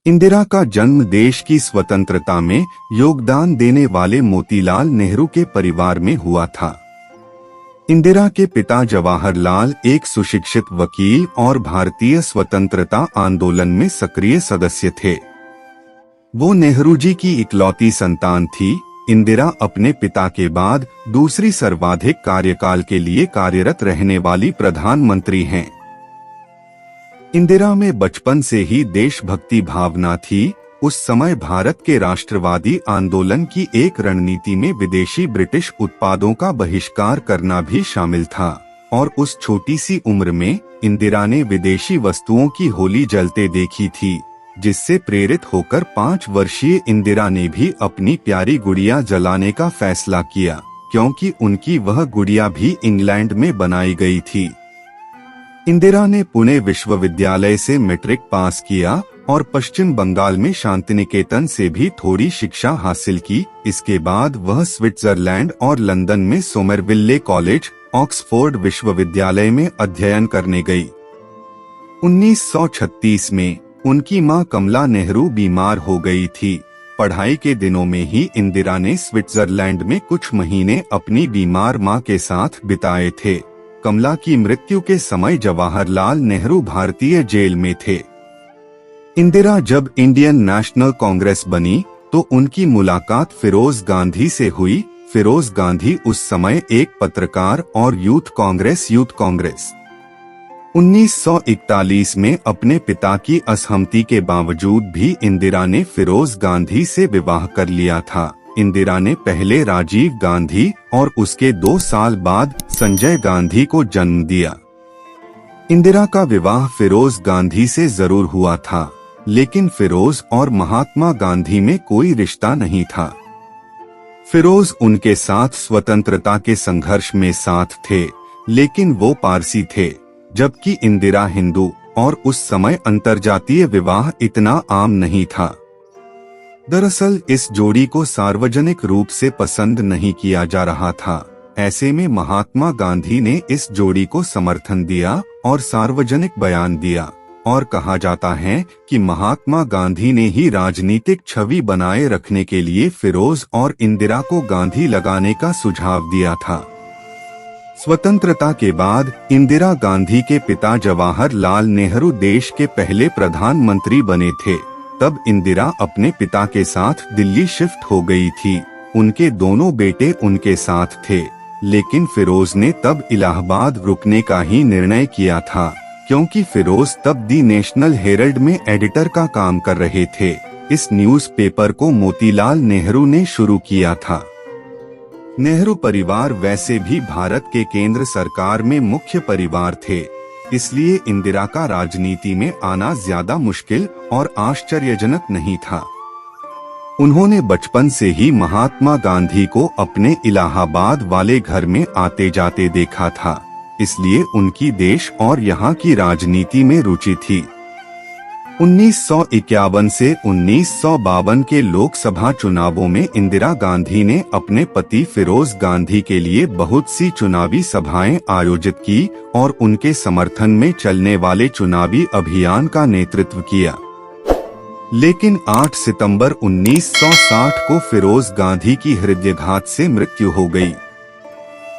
इंदिरा का जन्म देश की स्वतंत्रता में योगदान देने वाले मोतीलाल नेहरू के परिवार में हुआ था। इंदिरा के पिता जवाहरलाल एक सुशिक्षित वकील और भारतीय स्वतंत्रता आंदोलन में सक्रिय सदस्य थे। वो नेहरू जी की इकलौती संतान थी। इंदिरा अपने पिता के बाद दूसरी सर्वाधिक कार्यकाल के लिए कार्यरत रहने वाली प्रधानमंत्री हैं। इंदिरा में बचपन से ही देशभक्ति भावना थी। उस समय भारत के राष्ट्रवादी आंदोलन की एक रणनीति में विदेशी ब्रिटिश उत्पादों का बहिष्कार करना भी शामिल था और उस छोटी सी उम्र में इंदिरा ने विदेशी वस्तुओं की होली जलते देखी थी, जिससे प्रेरित होकर 5 वर्षीय इंदिरा ने भी अपनी प्यारी गुड़िया जलाने का फैसला किया, क्योंकि उनकी वह गुड़िया भी इंग्लैंड में बनाई गई थी। इंदिरा ने पुणे विश्वविद्यालय से मैट्रिक पास किया और पश्चिम बंगाल में शांतिनिकेतन से भी थोड़ी शिक्षा हासिल की। इसके बाद वह स्विट्जरलैंड और लंदन में सोमरविल्ले कॉलेज, ऑक्सफोर्ड विश्वविद्यालय में अध्ययन करने गई। 1936 में उनकी मां कमला नेहरू बीमार हो गई थी। पढ़ाई के दिनों में ही इंदिरा ने स्विट्जरलैंड में कुछ महीने अपनी बीमार मां के साथ बिताए थे। कमला की मृत्यु के समय जवाहरलाल नेहरू भारतीय जेल में थे। इंदिरा जब इंडियन नेशनल कांग्रेस बनी तो उनकी मुलाकात फिरोज गांधी से हुई। फिरोज गांधी उस समय एक पत्रकार और यूथ कांग्रेस 1941 में अपने पिता की असहमति के बावजूद भी इंदिरा ने फिरोज गांधी से विवाह कर लिया था। इंदिरा ने पहले राजीव गांधी और उसके 2 साल बाद संजय गांधी को जन्म दिया। इंदिरा का विवाह फिरोज गांधी से जरूर हुआ था, लेकिन फिरोज और महात्मा गांधी में कोई रिश्ता नहीं था। फिरोज उनके साथ स्वतंत्रता के संघर्ष में साथ थे, लेकिन वो पारसी थे, जबकि इंदिरा हिंदू और उस समय अंतर्जातीय विवाह इतना आम नहीं था। दरअसल इस जोड़ी को सार्वजनिक रूप से पसंद नहीं किया जा रहा था। ऐसे में महात्मा गांधी ने इस जोड़ी को समर्थन दिया और सार्वजनिक बयान दिया, और कहा जाता है कि महात्मा गांधी ने ही राजनीतिक छवि बनाए रखने के लिए फिरोज और इंदिरा को गांधी लगाने का सुझाव दिया था। स्वतंत्रता के बाद इंदिरा गांधी के पिता जवाहरलाल नेहरू देश के पहले प्रधानमंत्री बने थे। तब इंदिरा अपने पिता के साथ दिल्ली शिफ्ट हो गई थी। उनके दोनों बेटे उनके साथ थे, लेकिन फिरोज ने तब इलाहाबाद रुकने का ही निर्णय किया था, क्योंकि फिरोज तब दी नेशनल हेरल्ड में एडिटर का काम कर रहे थे। इस न्यूज़पेपर को मोतीलाल नेहरू ने शुरू किया था। नेहरू परिवार वैसे भी भारत के केंद्र सरकार में मुख्य परिवार थे, इसलिए इंदिरा का राजनीति में आना ज्यादा मुश्किल और आश्चर्यजनक नहीं था। उन्होंने बचपन से ही महात्मा गांधी को अपने इलाहाबाद वाले घर में आते जाते देखा था, इसलिए उनकी देश और यहाँ की राजनीति में रुचि थी। 1951 से 1952 के लोकसभा चुनावों में इंदिरा गांधी ने अपने पति फिरोज गांधी के लिए बहुत सी चुनावी सभाएं आयोजित की और उनके समर्थन में चलने वाले चुनावी अभियान का नेतृत्व किया। लेकिन 8 सितंबर 1960 को फिरोज गांधी की हृदयाघात से मृत्यु हो गई।